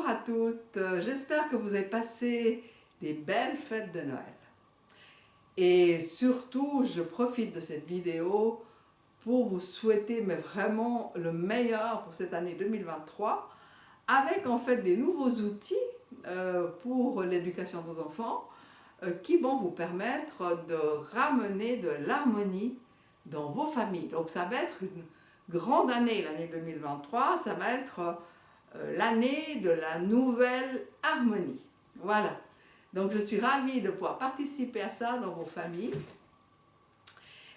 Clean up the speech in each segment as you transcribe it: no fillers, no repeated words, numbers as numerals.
Bonjour à toutes, j'espère que vous avez passé des belles fêtes de Noël. Et surtout, je profite de cette vidéo pour vous souhaiter mais vraiment le meilleur pour cette année 2023 avec en fait des nouveaux outils pour l'éducation de vos enfants qui vont vous permettre de ramener de l'harmonie dans vos familles. Donc ça va être une grande année, l'année 2023, ça va être l'année de la nouvelle harmonie. Voilà. Donc je suis ravie de pouvoir participer à ça dans vos familles.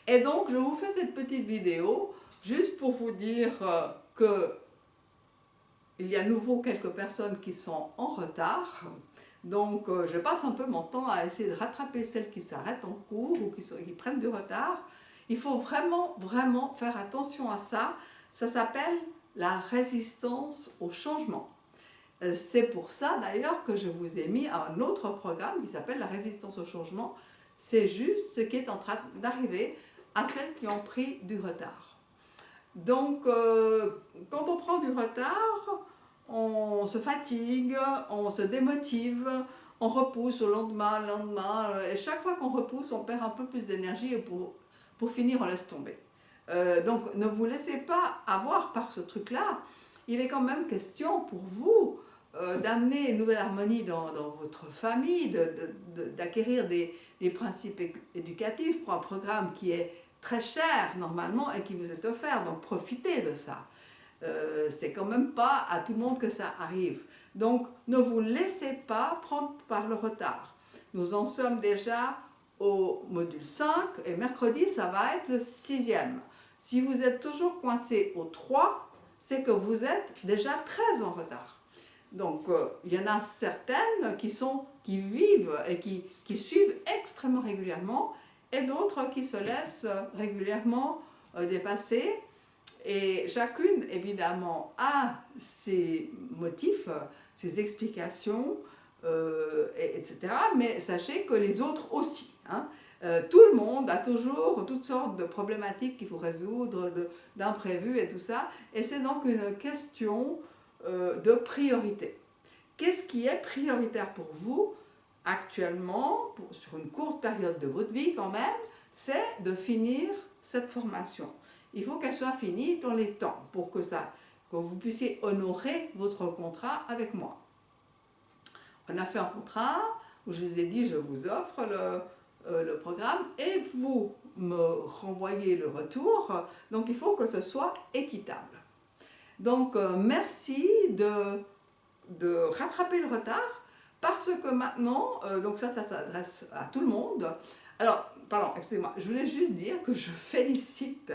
Et donc je vous fais cette petite vidéo juste pour vous dire que il y a à nouveau quelques personnes qui sont en retard. Donc je passe un peu mon temps à essayer de rattraper celles qui s'arrêtent en cours ou qui prennent du retard. Il faut vraiment faire attention à ça. Ça s'appelle la résistance au changement. C'est pour ça d'ailleurs que je vous ai mis un autre programme qui s'appelle la résistance au changement. C'est juste ce qui est en train d'arriver à celles qui ont pris du retard. Donc quand on prend du retard, on se fatigue, on se démotive, on repousse au lendemain, et chaque fois qu'on repousse, on perd un peu plus d'énergie et pour finir, on laisse tomber. Donc ne vous laissez pas avoir par ce truc-là. Il est quand même question pour vous d'amener une nouvelle harmonie dans votre famille, d'acquérir des principes éducatifs pour un programme qui est très cher normalement et qui vous est offert, donc profitez de ça. C'est quand même pas à tout le monde que ça arrive. Donc ne vous laissez pas prendre par le retard. Nous en sommes déjà au module 5 et mercredi ça va être le 6e. Si vous êtes toujours coincé au 3, c'est que vous êtes déjà très en retard. Donc il y en a certaines qui vivent et qui suivent extrêmement régulièrement et d'autres qui se laissent régulièrement dépasser. Et chacune, évidemment, a ses motifs, ses explications, etc. Mais sachez que les autres aussi. Tout le monde a toujours toutes sortes de problématiques qu'il faut résoudre, d'imprévus et tout ça. Et c'est donc une question de priorité. Qu'est-ce qui est prioritaire pour vous actuellement, sur une courte période de votre vie quand même? C'est de finir cette formation. Il faut qu'elle soit finie dans les temps pour que vous puissiez honorer votre contrat avec moi. On a fait un contrat où je vous ai dit je vous offre le programme et vous me renvoyez le retour. Donc il faut que ce soit équitable. Donc merci de rattraper le retard parce que maintenant, donc ça s'adresse à tout le monde. Alors, pardon, excusez-moi, je voulais juste dire que je félicite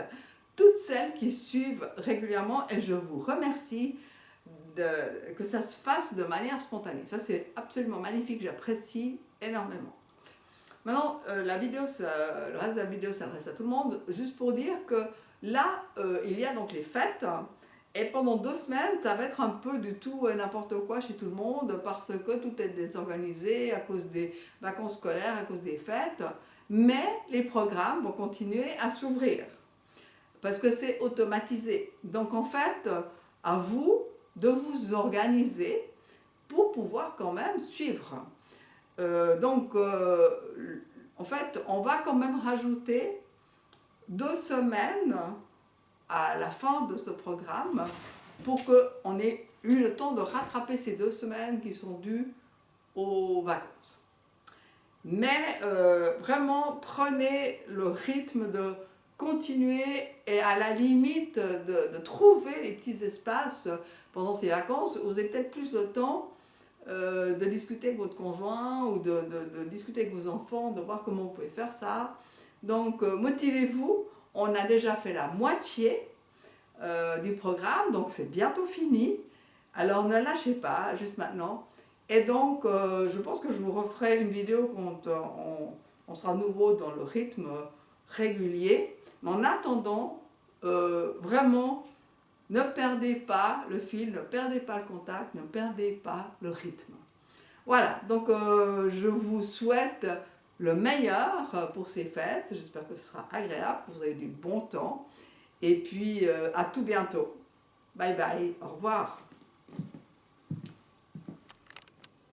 toutes celles qui suivent régulièrement et je vous remercie que ça se fasse de manière spontanée. Ça c'est absolument magnifique, j'apprécie énormément. Maintenant, le reste de la vidéo s'adresse à tout le monde, juste pour dire que là, il y a donc les fêtes. Et pendant 2 semaines, ça va être un peu du tout n'importe quoi chez tout le monde parce que tout est désorganisé à cause des vacances scolaires, à cause des fêtes. Mais les programmes vont continuer à s'ouvrir parce que c'est automatisé. Donc en fait, à vous de vous organiser pour pouvoir quand même suivre. En fait, on va quand même rajouter 2 semaines à la fin de ce programme pour qu'on ait eu le temps de rattraper ces 2 semaines qui sont dues aux vacances. Mais vraiment, prenez le rythme de continuer et à la limite de trouver les petits espaces pendant ces vacances où vous avez peut-être plus de temps de discuter avec votre conjoint ou de discuter avec vos enfants, de voir comment vous pouvez faire ça. Donc motivez-vous. On a déjà fait la moitié du programme, donc c'est bientôt fini. Alors ne lâchez pas, juste maintenant. Et donc, je pense que je vous referai une vidéo quand on sera nouveau dans le rythme régulier. Mais en attendant, vraiment, ne perdez pas le fil, ne perdez pas le contact, ne perdez pas le rythme. Voilà, donc je vous souhaite le meilleur pour ces fêtes. J'espère que ce sera agréable, que vous aurez du bon temps. Et puis, à tout bientôt. Bye bye, au revoir.